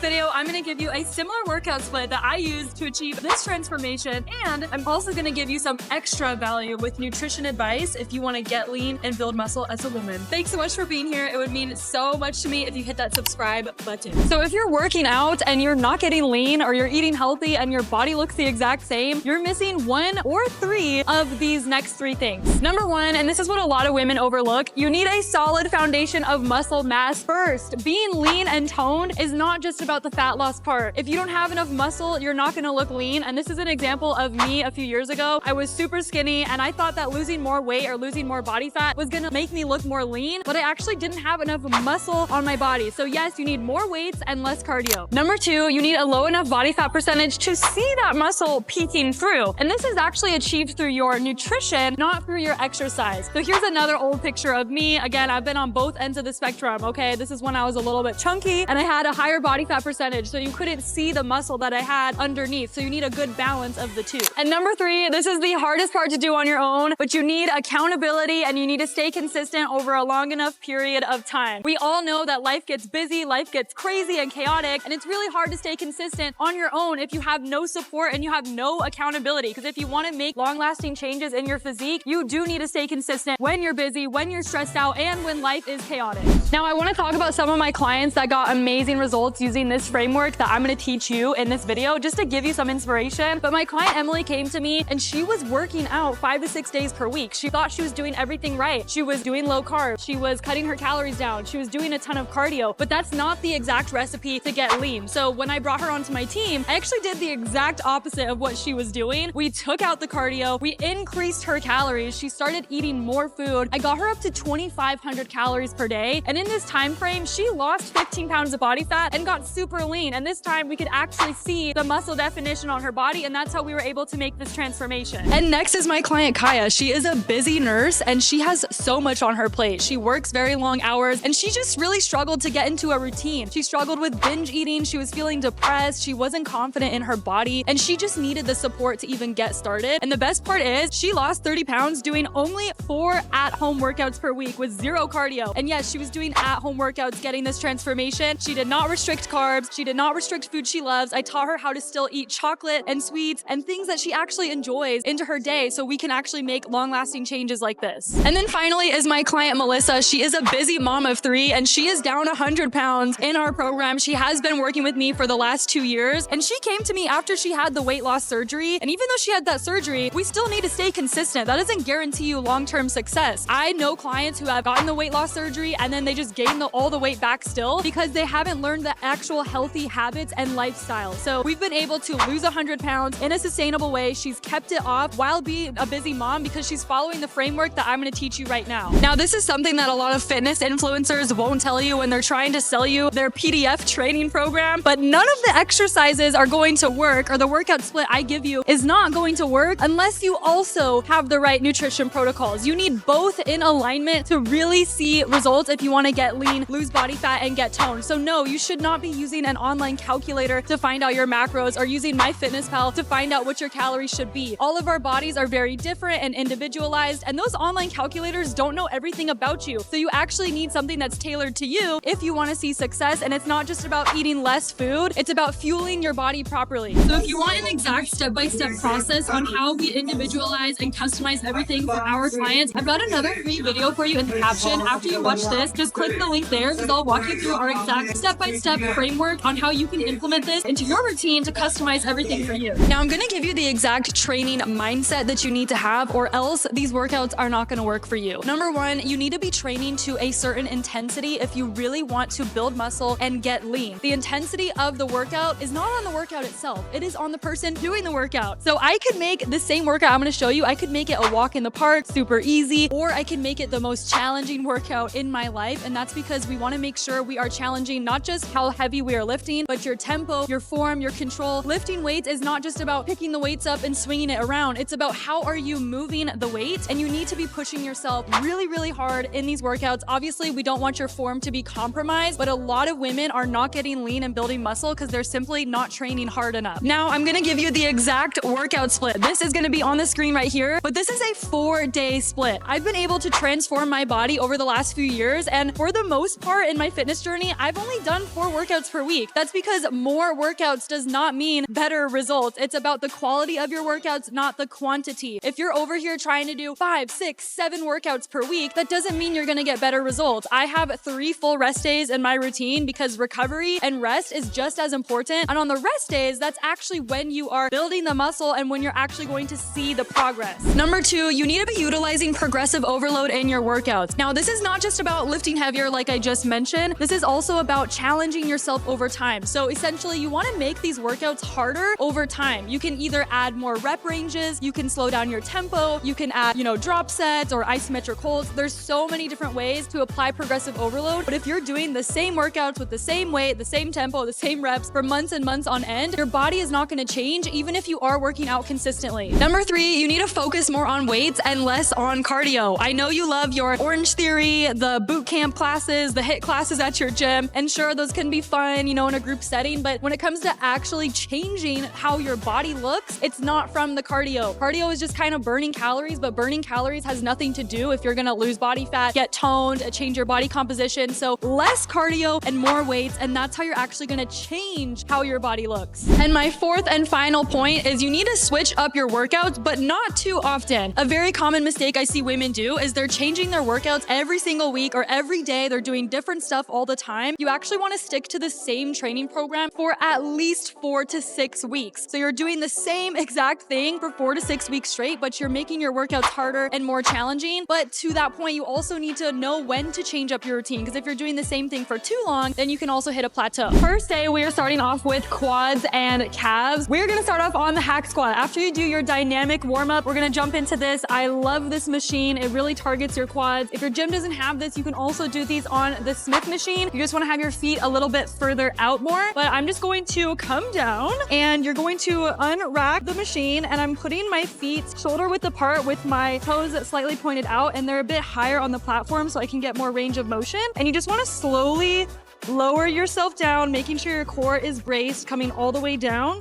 video, I'm gonna give you a similar workout split that I used to achieve this transformation, and I'm also gonna give you some extra value with nutrition advice if you wanna get lean and build muscle as a woman. Thanks so much for being here. It would mean so much to me if you hit that subscribe button. So if you're working out and you're not getting lean, or you're eating healthy and your body looks the exact same, you're missing one or three of these next three things. Number one, and this is what a lot of women overlook, you need a solid foundation of muscle mass first. Being lean and toned is not just about the fat loss part. If you don't have enough muscle, you're not gonna look lean. And this is an example of me a few years ago. I was super skinny and I thought that losing more weight or losing more body fat was gonna make me look more lean, but I actually didn't have enough muscle on my body. So yes, you need more weights and less cardio. Number two, you need a low enough body fat percentage to see that muscle peeking through. And this is actually achieved through your nutrition, not through your exercise. So here's another old picture of me. Again, I've been on both ends of the spectrum, okay? This is when I was a little bit chunky and I had a higher body fat percentage, so you couldn't see the muscle that I had underneath. So you need a good balance of the two. And number three, this is the hardest part to do on your own, but you need accountability and you need to stay consistent over a long enough period of time. We all know that life gets busy, life gets crazy and chaotic, and it's really hard to stay consistent on your own if you have no support and you have no accountability. Because if you want to make long-lasting changes in your physique, you do need to stay consistent when you're busy, when you're stressed out, and when life is chaotic. Now, I want to talk about some of my clients that got amazing results using this framework that I'm going to teach you in this video, just to give you some inspiration. But my client Emily came to me and she was working out 5 to 6 days per week. She thought she was doing everything right. She was doing low carb. She was cutting her calories down. She was doing a ton of cardio, but that's not the exact recipe to get lean. So when I brought her onto my team, I actually did the exact opposite of what she was doing. We took out the cardio. We increased her calories. She started eating more food. I got her up to 2,500 calories per day. And in this time frame, she lost 15 pounds of body fat and got super lean. And this time we could actually see the muscle definition on her body. And that's how we were able to make this transformation. And next is my client Kaya. She is a busy nurse and she has so much on her plate. She works very long hours and she just really struggled to get into a routine. She struggled with binge eating. She was feeling depressed. She wasn't confident in her body and she just needed the support to even get started. And the best part is she lost 30 pounds doing only 4 at-home workouts per week with 0 cardio. And yes, she was doing at-home workouts getting this transformation. She did not restrict carbs. She did not restrict food she loves. I taught her how to still eat chocolate and sweets and things that she actually enjoys into her day so we can actually make long-lasting changes like this. And then finally is my client Melissa. She is a busy mom of 3 and she is down 100 pounds in our program. She has been working with me for the last 2 years and she came to me after she had the weight loss surgery. And even though she had that surgery, we still need to stay consistent. That doesn't guarantee you long-term success. I know clients who have gotten the weight loss surgery and then they just gain all the weight back still because they haven't learned the actual healthy habits and lifestyle. So we've been able to lose 100 pounds in a sustainable way. She's kept it off while being a busy mom because she's following the framework that I'm going to teach you right now. Now, this is something that a lot of fitness influencers won't tell you when they're trying to sell you their PDF training program, but none of the exercises are going to work, or the workout split I give you is not going to work unless you also have the right nutrition protocols. You need both in alignment to really see results if you want to get lean, lose body fat, and get toned. So no, you should not be using an online calculator to find out your macros or using MyFitnessPal to find out what your calories should be. All of our bodies are very different and individualized, and those online calculators don't know everything about you. So you actually need something that's tailored to you if you want to see success. And it's not just about eating less food, it's about fueling your body properly. So if you want an exact step-by-step process on how we individualize and customize everything for our clients, I've got another free video for you in the caption. After you watch this, just click the link there because I'll walk you through our exact step-by-step framework on how you can implement this into your routine to customize everything for you. Now, I'm going to give you the exact training mindset that you need to have, or else these workouts are not going to work for you. Number one, you need to be training to a certain intensity if you really want to build muscle and get lean. The intensity of the workout is not on the workout itself. It is on the person doing the workout. So I could make the same workout I'm going to show you. I could make it a walk in the park, super easy, or I can make it the most challenging workout in my life. And that's because we want to make sure we are challenging not just how heavy we are lifting, but your tempo, your form, your control. Lifting weights is not just about picking the weights up and swinging it around. It's about how are you moving the weight, and you need to be pushing yourself really, really hard in these workouts. Obviously, we don't want your form to be compromised, but a lot of women are not getting lean and building muscle because they're simply not training hard enough. Now, I'm going to give you the exact workout split. This is going to be on the screen right here, but this is a 4-day split. I've been able to transform my body over the last few years, and for the most part in my fitness journey, I've only done 4 workouts workouts per week. That's because more workouts does not mean better results. It's about the quality of your workouts, not the quantity. If you're over here trying to do 5, 6, 7 workouts per week, that doesn't mean you're gonna get better results. I have 3 full rest days in my routine because recovery and rest is just as important. And on the rest days, that's actually when you are building the muscle and when you're actually going to see the progress. Number 2, you need to be utilizing progressive overload in your workouts. Now, this is not just about lifting heavier like I just mentioned. This is also about challenging yourself over time. So essentially, you want to make these workouts harder over time. You can either add more rep ranges, you can slow down your tempo, you can add, drop sets or isometric holds. There's so many different ways to apply progressive overload. But if you're doing the same workouts with the same weight, the same tempo, the same reps for months and months on end, your body is not going to change even if you are working out consistently. Number 3, you need to focus more on weights and less on cardio. I know you love your Orange Theory, the boot camp classes, the HIIT classes at your gym, and sure, those can be fun, in a group setting, but when it comes to actually changing how your body looks, it's not from the cardio. Cardio is just kind of burning calories, but burning calories has nothing to do if you're gonna lose body fat, get toned, change your body composition. So less cardio and more weights, and that's how you're actually gonna change how your body looks. And my 4th and final point is you need to switch up your workouts, but not too often. A very common mistake I see women do is they're changing their workouts every single week or every day. They're doing different stuff all the time. You actually want to stick to the same training program for at least 4 to 6 weeks. So you're doing the same exact thing for 4 to 6 weeks straight, but you're making your workouts harder and more challenging. But to that point, you also need to know when to change up your routine, because if you're doing the same thing for too long, then you can also hit a plateau. First day, we are starting off with quads and calves. We're gonna start off on the hack squat. After you do your dynamic warm-up, we're gonna jump into this. I love this machine. It really targets your quads. If your gym doesn't have this, you can also do these on the Smith machine. You just wanna have your feet a little bit further out more, but I'm just going to come down and you're going to unrack the machine, and I'm putting my feet shoulder width apart with my toes slightly pointed out, and they're a bit higher on the platform so I can get more range of motion. And you just wanna slowly lower yourself down, making sure your core is braced, coming all the way down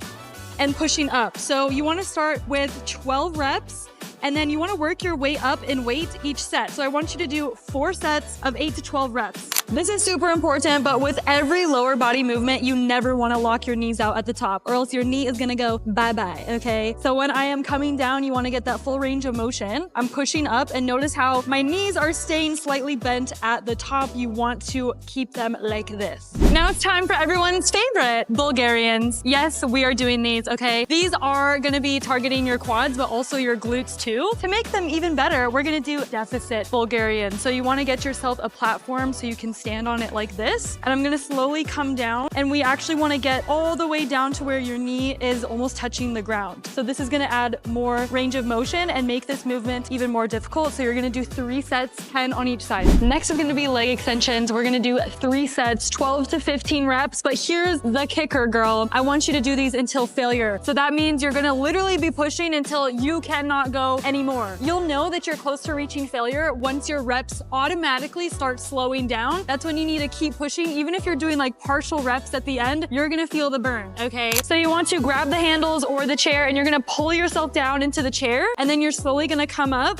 and pushing up. So you wanna start with 12 reps, and then you wanna work your way up in weight each set. So I want you to do 4 sets of 8 to 12 reps. This is super important, but with every lower body movement, you never wanna lock your knees out at the top, or else your knee is gonna go bye-bye, okay? So when I am coming down, you wanna get that full range of motion. I'm pushing up, and notice how my knees are staying slightly bent at the top. You want to keep them like this. Now it's time for everyone's favorite, Bulgarians. Yes, we are doing these, okay? These are gonna be targeting your quads, but also your glutes too. To make them even better, we're gonna do deficit Bulgarian. So you wanna get yourself a platform so you can stand on it like this. And I'm gonna slowly come down, and we actually wanna get all the way down to where your knee is almost touching the ground. So this is gonna add more range of motion and make this movement even more difficult. So you're gonna do 3 sets, 10 on each side. Next is gonna be leg extensions. We're gonna do 3 sets, 12 to 15 reps, but here's the kicker, girl. I want you to do these until failure. So that means you're gonna literally be pushing until you cannot go anymore. You'll know that you're close to reaching failure once your reps automatically start slowing down. That's when you need to keep pushing. Even if you're doing like partial reps at the end, you're gonna feel the burn, okay? So you want to grab the handles or the chair, and you're gonna pull yourself down into the chair, and then you're slowly gonna come up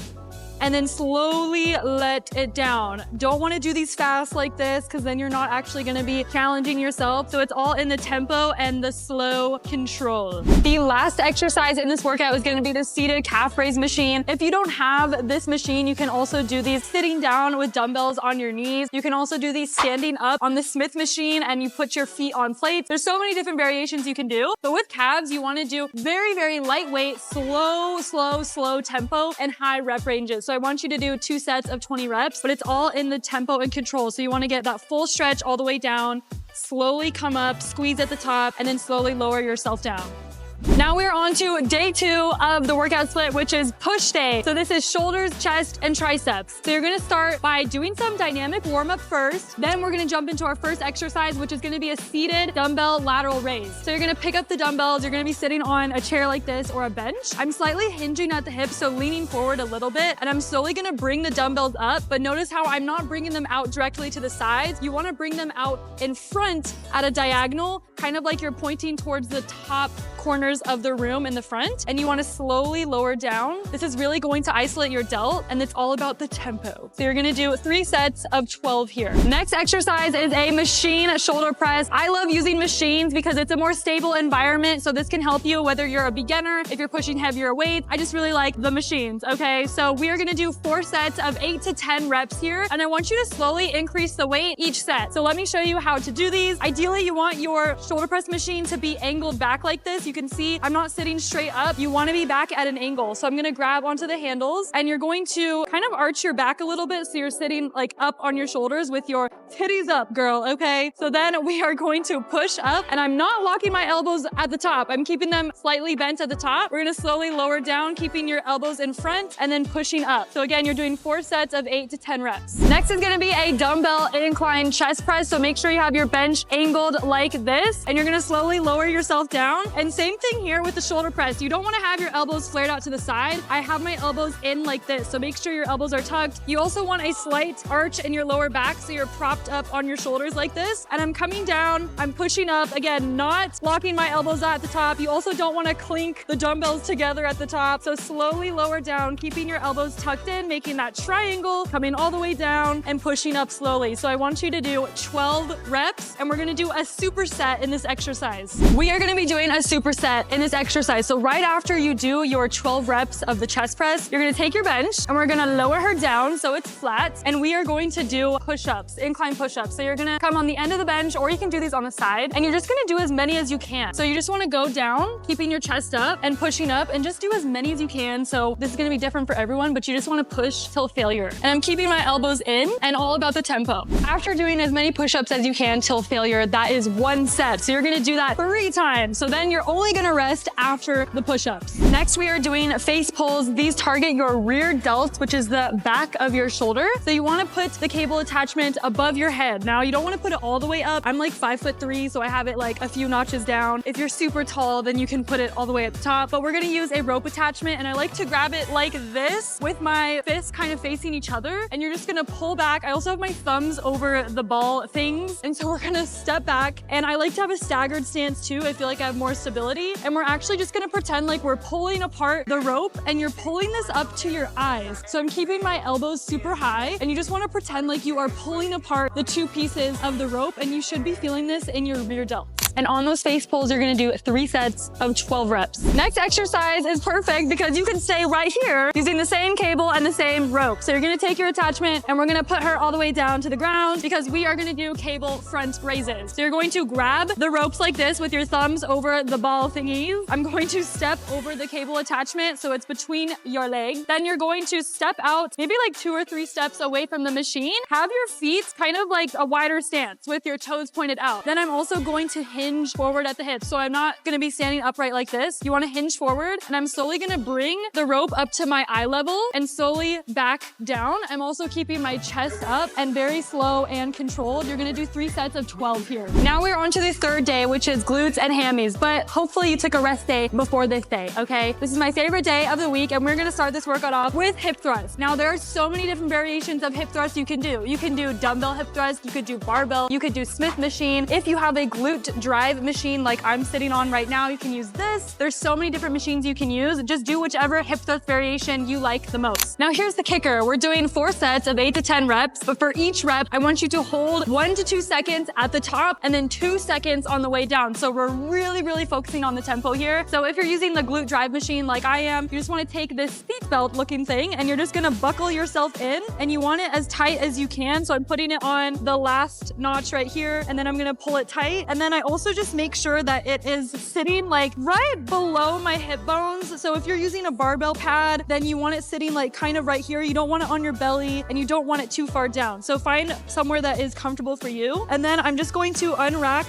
and then slowly let it down. Don't wanna do these fast like this, because then you're not actually gonna be challenging yourself. So it's all in the tempo and the slow control. The last exercise in this workout is gonna be the seated calf raise machine. If you don't have this machine, you can also do these sitting down with dumbbells on your knees. You can also do these standing up on the Smith machine, and you put your feet on plates. There's so many different variations you can do. But with calves, you wanna do very, very lightweight, slow tempo and high rep ranges. So I want you to do 2 sets of 20 reps, but it's all in the tempo and control. So you wanna get that full stretch all the way down, slowly come up, squeeze at the top, and then slowly lower yourself down. Now we're on to day 2 of the workout split, which is push day. So this is shoulders, chest, and triceps. So you're gonna start by doing some dynamic warm-up first. Then we're gonna jump into our first exercise, which is gonna be a seated dumbbell lateral raise. So you're gonna pick up the dumbbells. You're gonna be sitting on a chair like this or a bench. I'm slightly hinging at the hips, so leaning forward a little bit. And I'm slowly gonna bring the dumbbells up, but notice how I'm not bringing them out directly to the sides. You wanna bring them out in front at a diagonal kind of like you're pointing towards the top corners of the room in the front, and you want to slowly lower down. This is really going to isolate your delt, and it's all about the tempo. So you're gonna do 3 sets of 12 here. Next exercise is a machine shoulder press. I love using machines because it's a more stable environment, so this can help you whether you're a beginner, if you're pushing heavier weights. I just really like the machines, okay? So we are gonna do 4 sets of 8 to 10 reps here, and I want you to slowly increase the weight each set. So let me show you how to do these. Ideally, you want your shoulder press machine to be angled back like this. You can see I'm not sitting straight up. You want to be back at an angle. So I'm going to grab onto the handles, and you're going to kind of arch your back a little bit so you're sitting like up on your shoulders with your titties up, girl, okay? So then we are going to push up, and I'm not locking my elbows at the top. I'm keeping them slightly bent at the top. We're going to slowly lower down, keeping your elbows in front and then pushing up. So again, you're doing 4 sets of 8 to 10 reps. Next is going to be a dumbbell incline chest press. So make sure you have your bench angled like this, and you're going to slowly lower yourself down. And same thing here with the shoulder press. You don't want to have your elbows flared out to the side. I have my elbows in like this. So make sure your elbows are tucked. You also want a slight arch in your lower back so you're propped up on your shoulders like this. And I'm coming down, I'm pushing up, again, not locking my elbows at the top. You also don't want to clink the dumbbells together at the top. So slowly lower down, keeping your elbows tucked in, making that triangle, coming all the way down and pushing up slowly. So I want you to do 12 reps, and we're going to do a superset in this exercise. We are going to be doing a superset in this exercise. So right after you do your 12 reps of the chest press, you're going to take your bench and we're going to lower her down so it's flat, and we are going to do push-ups, incline push-ups. So you're going to come on the end of the bench, or you can do these on the side, and you're just going to do as many as you can. So you just want to go down, keeping your chest up and pushing up, and just do as many as you can. So this is going to be different for everyone, but you just want to push till failure. And I'm keeping my elbows in, and all about the tempo. After doing as many push-ups as you can till failure, that is 1 set. So you're going to do that 3 times. So then you're only going to rest after the push-ups. Next, we are doing face pulls. These target your rear delt, which is the back of your shoulder. So you want to put the cable attachment above your head. Now, you don't want to put it all the way up. I'm like 5'3", so I have it like a few notches down. If you're super tall, then you can put it all the way at the top. But we're going to use a rope attachment, and I like to grab it like this with my fists kind of facing each other. And you're just going to pull back. I also have my thumbs over the ball things. And so we're going to step back. And I like to have a staggered stance too. I feel like I have more stability. And we're actually just going to pretend like we're pulling apart the rope, and you're pulling this up to your eyes. So I'm keeping my elbows super high, and you just want to pretend like you are pulling apart the 2 pieces of the rope, and you should be feeling this in your rear delt. And on those face pulls, you're gonna do 3 sets of 12 reps. Next exercise is perfect because you can stay right here using the same cable and the same rope. So you're gonna take your attachment, and we're gonna put her all the way down to the ground because we are gonna do cable front raises. So you're going to grab the ropes like this with your thumbs over the ball thingies. I'm going to step over the cable attachment so it's between your legs. Then you're going to step out maybe like 2 or 3 steps away from the machine. Have your feet kind of like a wider stance with your toes pointed out. Then I'm also going to hinge forward at the hips. So I'm not going to be standing upright like this. You want to hinge forward, and I'm slowly going to bring the rope up to my eye level and slowly back down. I'm also keeping my chest up and very slow and controlled. You're going to do 3 sets of 12 here. Now we're on to the 3rd day, which is glutes and hammies, but hopefully you took a rest day before this day, okay? This is my favorite day of the week, and we're going to start this workout off with hip thrusts. Now there are so many different variations of hip thrusts you can do. You can do dumbbell hip thrust, you could do barbell, you could do Smith machine. If you have a glute drive machine like I'm sitting on right now, you can use this. There's so many different machines you can use. Just do whichever hip thrust variation you like the most. Now here's the kicker. We're doing 4 sets of 8 to 10 reps, but for each rep, I want you to hold 1 to 2 seconds at the top and then 2 seconds on the way down. So we're really focusing on the tempo here. So if you're using the glute drive machine like I am, you just want to take this seat belt looking thing, and you're just going to buckle yourself in, and you want it as tight as you can. So I'm putting it on the last notch right here, and then I'm going to pull it tight. And then I also just make sure that it is sitting like right below my hip bones. So if you're using a barbell pad, then you want it sitting like kind of right here. You don't want it on your belly, and you don't want it too far down. So find somewhere that is comfortable for you. And then I'm just going to unrack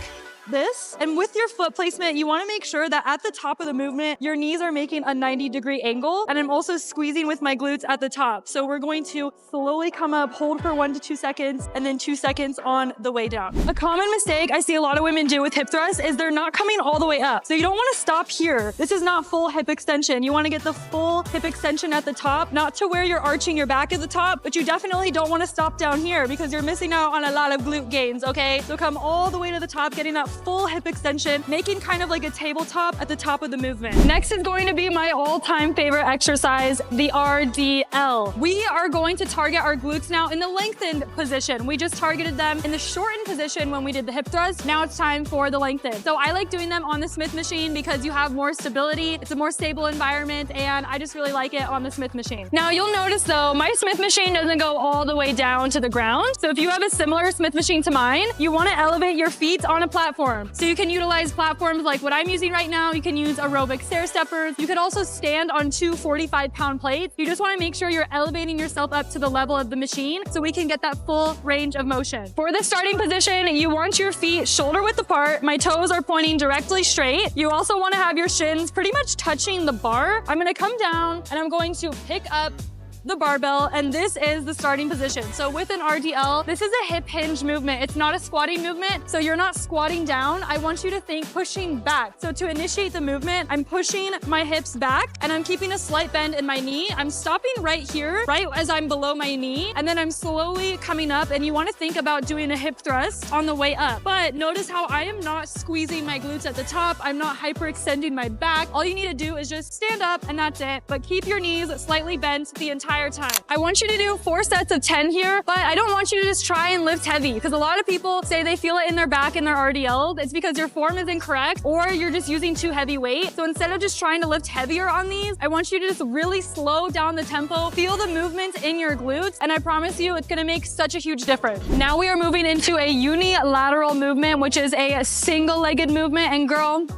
this. And with your foot placement, you want to make sure that at the top of the movement, your knees are making a 90-degree angle. And I'm also squeezing with my glutes at the top. So we're going to slowly come up, hold for 1 to 2 seconds, and then 2 seconds on the way down. A common mistake I see a lot of women do with hip thrusts is they're not coming all the way up. So you don't want to stop here. This is not full hip extension. You want to get the full hip extension at the top, not to where you're arching your back at the top, but you definitely don't want to stop down here because you're missing out on a lot of glute gains, okay? So come all the way to the top, getting that full hip extension, making kind of like a tabletop at the top of the movement. Next is going to be my all-time favorite exercise, the RDL. We are going to target our glutes now in the lengthened position. We just targeted them in the shortened position when we did the hip thrust. Now it's time for the lengthened. So I like doing them on the Smith machine because you have more stability. It's a more stable environment, and I just really like it on the Smith machine. Now you'll notice though, my Smith machine doesn't go all the way down to the ground. So if you have a similar Smith machine to mine, you want to elevate your feet on a platform. So you can utilize platforms like what I'm using right now. You can use aerobic stair steppers. You could also stand on two 45-pound plates. You just want to make sure you're elevating yourself up to the level of the machine so we can get that full range of motion. For the starting position, you want your feet shoulder width apart. My toes are pointing directly straight. You also want to have your shins pretty much touching the bar. I'm going to come down and I'm going to pick up the barbell, and this is the starting position. So with an RDL, this is a hip hinge movement. It's not a squatting movement, so you're not squatting down. I want you to think pushing back. So to initiate the movement, I'm pushing my hips back and I'm keeping a slight bend in my knee. I'm stopping right here, right as I'm below my knee, and then I'm slowly coming up, and you want to think about doing a hip thrust on the way up. But notice how I am not squeezing my glutes at the top. I'm not hyperextending my back. All you need to do is just stand up and that's it. But keep your knees slightly bent the entire time. I want you to do 4 sets of 10 here, but I don't want you to just try and lift heavy because a lot of people say they feel it in their back in their RDL. It's because your form is incorrect or you're just using too heavy weight. So instead of just trying to lift heavier on these, I want you to just really slow down the tempo, feel the movement in your glutes, and I promise you it's gonna make such a huge difference. Now we are moving into a unilateral movement, which is a single-legged movement, and girl,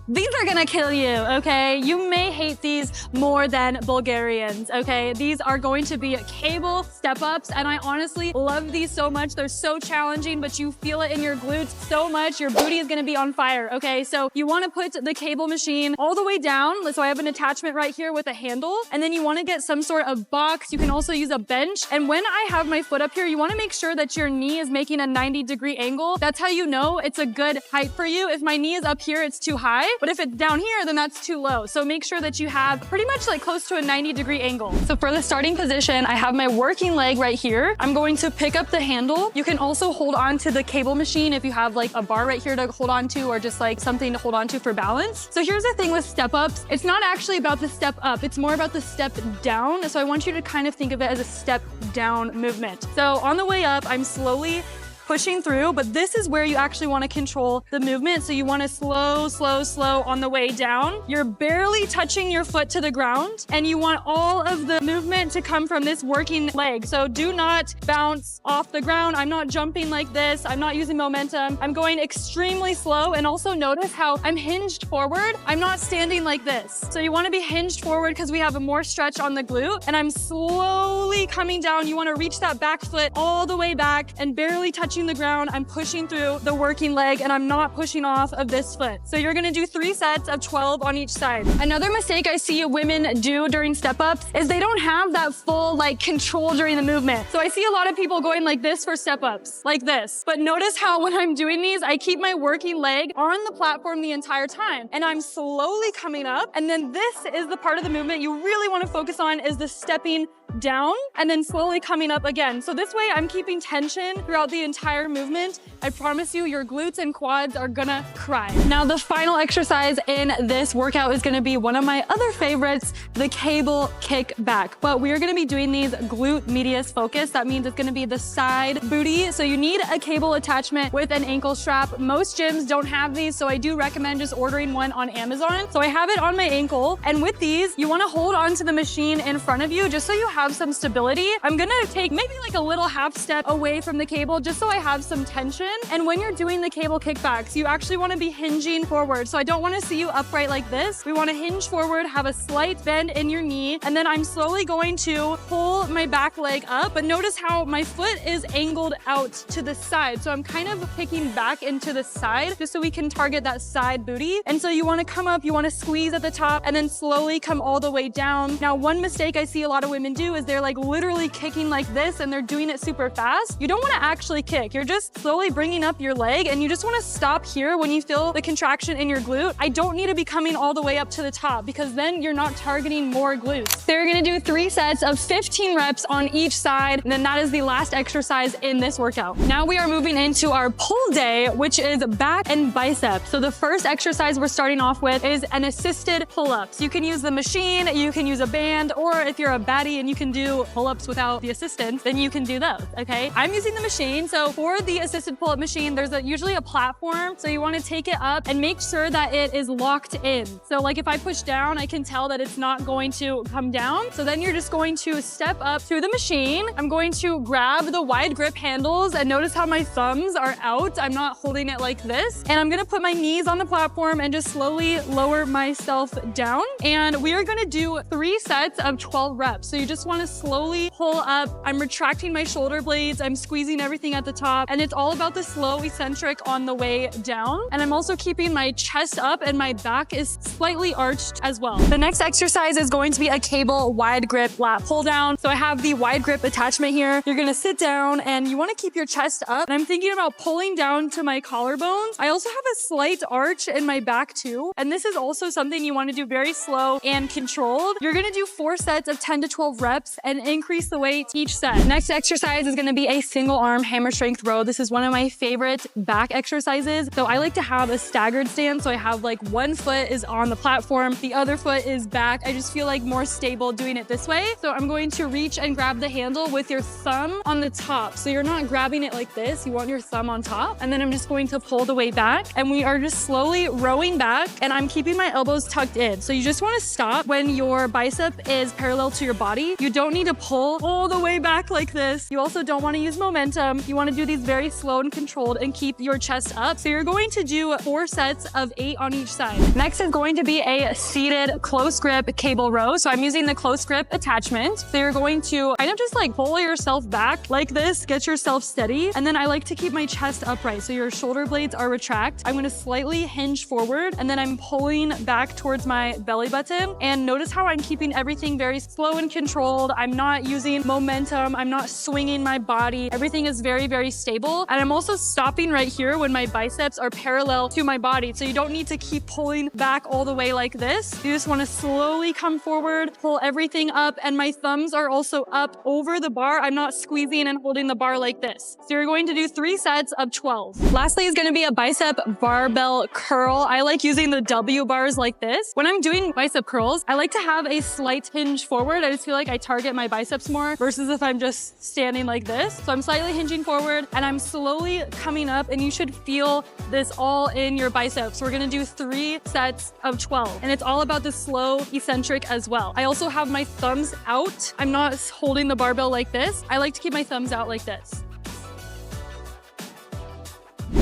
these are gonna kill you, okay? You may hate these more than Bulgarians, okay? These are going to be cable step-ups, and I honestly love these so much. They're so challenging, but you feel it in your glutes so much. Your booty is gonna be on fire, okay? So you wanna put the cable machine all the way down. So I have an attachment right here with a handle, and then you wanna get some sort of box. You can also use a bench. And when I have my foot up here, you wanna make sure that your knee is making a 90-degree angle. That's how you know it's a good height for you. If my knee is up here, it's too high. But if it's down here, then that's too low. So make sure that you have pretty much like close to a 90-degree angle. So for the starting position, I have my working leg right here. I'm going to pick up the handle. You can also hold on to the cable machine if you have like a bar right here to hold on to, or just like something to hold on to for balance. So here's the thing with step ups. It's not actually about the step up. It's more about the step down. So I want you to kind of think of it as a step down movement. So on the way up, I'm slowly pushing through, but this is where you actually want to control the movement. So you want to slow, slow, slow on the way down. You're barely touching your foot to the ground, and you want all of the movement to come from this working leg. So do not bounce off the ground. I'm not jumping like this. I'm not using momentum. I'm going extremely slow, and also notice how I'm hinged forward. I'm not standing like this. So you want to be hinged forward because we have a more stretch on the glute, and I'm slowly coming down. You want to reach that back foot all the way back and barely touching the ground. I'm pushing through the working leg, and I'm not pushing off of this foot. So you're gonna do 3 sets of 12 on each side. Another mistake I see women do during step-ups is they don't have that full like control during the movement. So I see a lot of people going like this for step-ups, like this. But notice how when I'm doing these, I keep my working leg on the platform the entire time, and I'm slowly coming up. And then this is the part of the movement you really want to focus on, is the stepping down and then slowly coming up again. So this way I'm keeping tension throughout the entire movement. I promise you, your glutes and quads are gonna cry. Now the final exercise in this workout is gonna be one of my other favorites, the cable kick back. But we are gonna be doing these glute medius focus. That means it's gonna be the side booty. So you need a cable attachment with an ankle strap. Most gyms don't have these, so I do recommend just ordering one on Amazon. So I have it on my ankle, and with these, you wanna hold onto the machine in front of you just so you have some stability. I'm gonna take maybe like a little half step away from the cable just so I have some tension. And when you're doing the cable kickbacks, you actually wanna be hinging forward. So I don't wanna see you upright like this. We wanna hinge forward, have a slight bend in your knee, and then I'm slowly going to pull my back leg up. But notice how my foot is angled out to the side. So I'm kind of kicking back into the side just so we can target that side booty. And so you wanna come up, you wanna squeeze at the top, and then slowly come all the way down. Now, one mistake I see a lot of women do do is they're like literally kicking like this and they're doing it super fast. You don't want to actually kick. You're just slowly bringing up your leg and you just want to stop here when you feel the contraction in your glute. I don't need to be coming all the way up to the top because then you're not targeting more glutes. So you're gonna do 3 sets of 15 reps on each side, and then that is the last exercise in this workout. Now we are moving into our pull day, which is back and bicep. So the first exercise we're starting off with is an assisted pull-ups. You can use the machine, you can use a band, or if you're a baddie and you can do pull-ups without the assistance, then you can do those, okay? I'm using the machine. So for the assisted pull-up machine, there's usually a platform. So you wanna take it up and make sure that it is locked in. So like if I push down, I can tell that it's not going to come down. So then you're just going to step up to the machine. I'm going to grab the wide grip handles and notice how my thumbs are out. I'm not holding it like this. And I'm gonna put my knees on the platform and just slowly lower myself down. And we are gonna do 3 sets of 12 reps. So you just wanna slowly pull up. I'm retracting my shoulder blades. I'm squeezing everything at the top. And it's all about the slow eccentric on the way down. And I'm also keeping my chest up and my back is slightly arched as well. The next exercise is going to be a cable wide grip lat pull down. So I have the wide grip attachment here. You're gonna sit down and you wanna keep your chest up. And I'm thinking about pulling down to my collarbones. I also have a slight arch in my back too. And this is also something you wanna do very slow and controlled. You're gonna do 4 sets of 10 to 12 reps and increase the weight each set. Next exercise is gonna be a single arm hammer strength row. This is one of my favorite back exercises. So I like to have a staggered stance. So I have like one foot is on the platform, the other foot is back. I just feel like more stable doing it this way. So I'm going to reach and grab the handle with your thumb on the top. So you're not grabbing it like this. You want your thumb on top. And then I'm just going to pull the way back and we are just slowly rowing back and I'm keeping my elbows tucked in. So you just want to stop when your bicep is parallel to your body. You don't need to pull all the way back like this. You also don't want to use momentum. You want to do these very slow and controlled and keep your chest up. So you're going to do 4 sets of 8 on each side. Next is going to be a seated close grip cable row. So I'm using the close grip attachment. So you're going to kind of just like pull yourself back like this, get yourself steady. And then I like to keep my chest upright. So your shoulder blades are retract. I'm going to slightly hinge forward and then I'm pulling back towards my belly button. And notice how I'm keeping everything very slow and controlled. I'm not using momentum. I'm not swinging my body. Everything is very, very stable. And I'm also stopping right here when my biceps are parallel to my body. So you don't need to keep pulling back all the way like this. You just want to slowly come forward, pull everything up, and my thumbs are also up over the bar. I'm not squeezing and holding the bar like this. So you're going to do 3 sets of 12. Lastly is going to be a bicep barbell curl. I like using the W bars like this. When I'm doing bicep curls, I like to have a slight hinge forward. I just feel like I target my biceps more versus if I'm just standing like this. So I'm slightly hinging forward and I'm slowly coming up and you should feel this all in your biceps. We're going to do 3 sets of 12 and it's all about the slow eccentric as well. I also have my thumbs out. I'm not holding the barbell like this. I like to keep my thumbs out like this.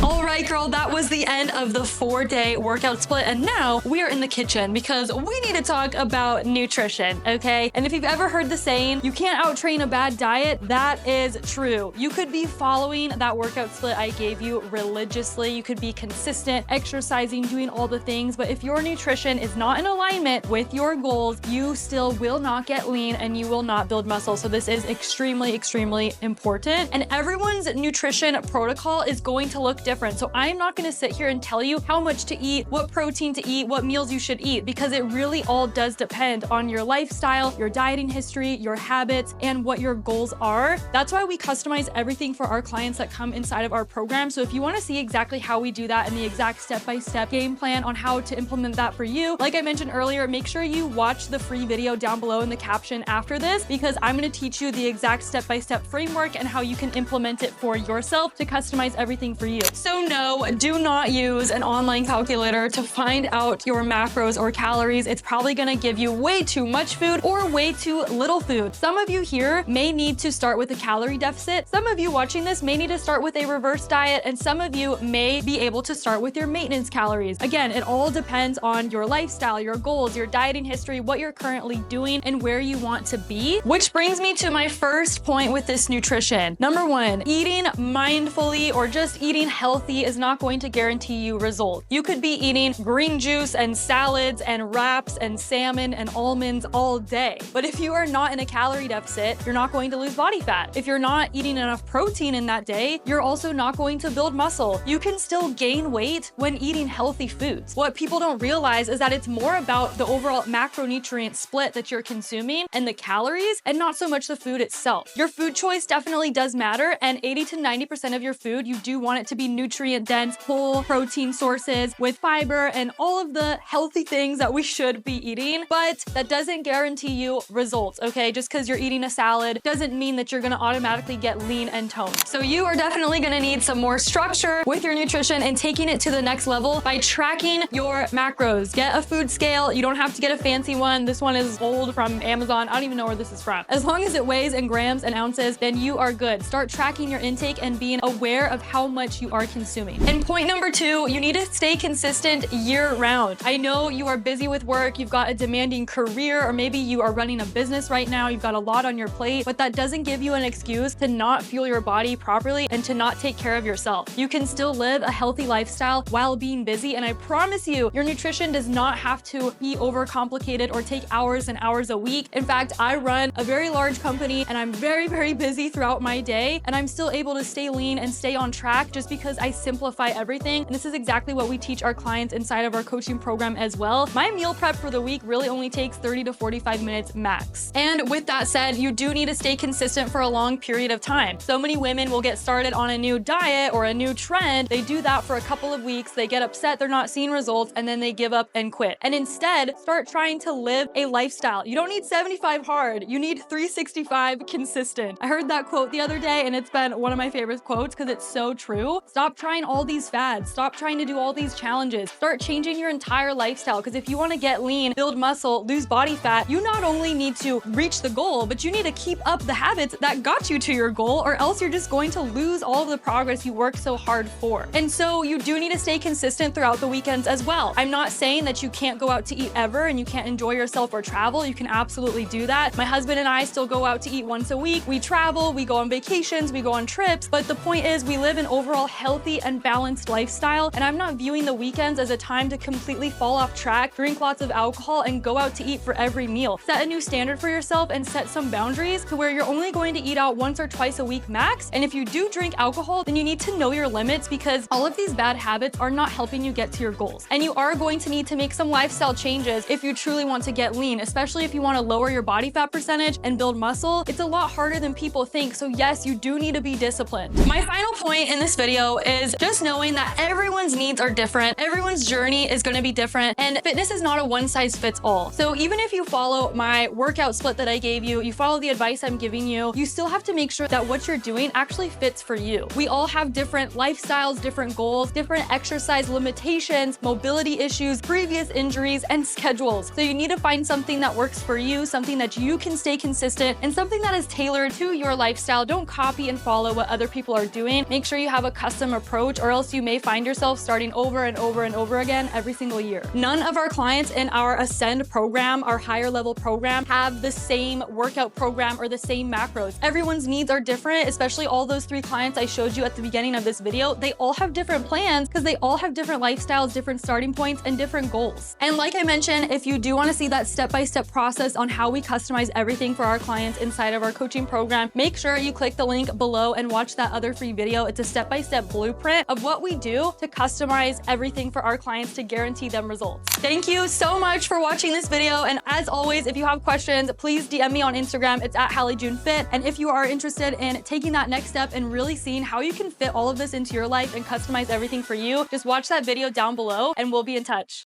All right, girl, that was the end of the 4-day workout split. And now we are in the kitchen because we need to talk about nutrition, okay? And if you've ever heard the saying, you can't out-train a bad diet, that is true. You could be following that workout split I gave you religiously. You could be consistent, exercising, doing all the things. But if your nutrition is not in alignment with your goals, you still will not get lean and you will not build muscle. So this is extremely, extremely important. And everyone's nutrition protocol is going to look different. So I'm not going to sit here and tell you how much to eat, what protein to eat, what meals you should eat, because it really all does depend on your lifestyle, your dieting history, your habits, and what your goals are. That's why we customize everything for our clients that come inside of our program. So if you want to see exactly how we do that and the exact step-by-step game plan on how to implement that for you, like I mentioned earlier, make sure you watch the free video down below in the caption after this, because I'm going to teach you the exact step-by-step framework and how you can implement it for yourself to customize everything for you. So no, do not use an online calculator to find out your macros or calories. It's probably gonna give you way too much food or way too little food. Some of you here may need to start with a calorie deficit. Some of you watching this may need to start with a reverse diet, and some of you may be able to start with your maintenance calories. Again, it all depends on your lifestyle, your goals, your dieting history, what you're currently doing, and where you want to be. Which brings me to my first point with this nutrition. Number 1, eating mindfully or just eating healthy healthy is not going to guarantee you results. You could be eating green juice and salads and wraps and salmon and almonds all day. But if you are not in a calorie deficit, you're not going to lose body fat. If you're not eating enough protein in that day, you're also not going to build muscle. You can still gain weight when eating healthy foods. What people don't realize is that it's more about the overall macronutrient split that you're consuming and the calories, and not so much the food itself. Your food choice definitely does matter, and 80 to 90% of your food, you do want it to be nutrient dense, whole protein sources with fiber and all of the healthy things that we should be eating. But that doesn't guarantee you results, okay? Just because you're eating a salad doesn't mean that you're gonna automatically get lean and toned. So you are definitely gonna need some more structure with your nutrition and taking it to the next level by tracking your macros. Get a food scale. You don't have to get a fancy one. This one is old from Amazon. I don't even know where this is from. As long as it weighs in grams and ounces, then you are good. Start tracking your intake and being aware of how much you are consuming. And point number 2, you need to stay consistent year round. I know you are busy with work, you've got a demanding career, or maybe you are running a business right now, you've got a lot on your plate, but that doesn't give you an excuse to not fuel your body properly and to not take care of yourself. You can still live a healthy lifestyle while being busy, and I promise you, your nutrition does not have to be overcomplicated or take hours and hours a week. In fact, I run a very large company and I'm very, very busy throughout my day, and I'm still able to stay lean and stay on track just because I simplify everything. And this is exactly what we teach our clients inside of our coaching program as well. My meal prep for the week really only takes 30 to 45 minutes max. And with that said, you do need to stay consistent for a long period of time. So many women will get started on a new diet or a new trend. They do that for a couple of weeks, they get upset they're not seeing results, and then they give up and quit. And instead, start trying to live a lifestyle. You don't need 75 hard, you need 365 consistent. I heard that quote the other day and it's been one of my favorite quotes because it's so true. Stop trying all these fads. Stop trying to do all these challenges. Start changing your entire lifestyle, because if you want to get lean, build muscle, lose body fat, you not only need to reach the goal, but you need to keep up the habits that got you to your goal, or else you're just going to lose all of the progress you worked so hard for. And so you do need to stay consistent throughout the weekends as well. I'm not saying that you can't go out to eat ever and you can't enjoy yourself or travel. You can absolutely do that. My husband and I still go out to eat once a week. We travel, we go on vacations, we go on trips, but the point is we live an overall healthy and balanced lifestyle, and I'm not viewing the weekends as a time to completely fall off track, drink lots of alcohol, and go out to eat for every meal. Set a new standard for yourself and set some boundaries to where you're only going to eat out once or twice a week max. And if you do drink alcohol, then you need to know your limits, because all of these bad habits are not helping you get to your goals. And you are going to need to make some lifestyle changes if you truly want to get lean, especially if you want to lower your body fat percentage and build muscle. It's a lot harder than people think. So yes, you do need to be disciplined. My final point in this video is just knowing that everyone's needs are different. Everyone's journey is going to be different, and fitness is not a one size fits all. So even if you follow my workout split that I gave you, you follow the advice I'm giving you, you still have to make sure that what you're doing actually fits for you. We all have different lifestyles, different goals, different exercise limitations, mobility issues, previous injuries, and schedules. So you need to find something that works for you, something that you can stay consistent, and something that is tailored to your lifestyle. Don't copy and follow what other people are doing. Make sure you have a custom approach, or else you may find yourself starting over and over and over again every single year. None of our clients in our Ascend program, our higher level program, have the same workout program or the same macros. Everyone's needs are different, especially all those 3 clients I showed you at the beginning of this video. They all have different plans because they all have different lifestyles, different starting points, and different goals. And like I mentioned, if you do want to see that step-by-step process on how we customize everything for our clients inside of our coaching program, make sure you click the link below and watch that other free video. It's a step-by-step blueprint of what we do to customize everything for our clients to guarantee them results. Thank you so much for watching this video. And as always, if you have questions, please DM me on Instagram. It's at HallieJuneFit. And if you are interested in taking that next step and really seeing how you can fit all of this into your life and customize everything for you, just watch that video down below and we'll be in touch.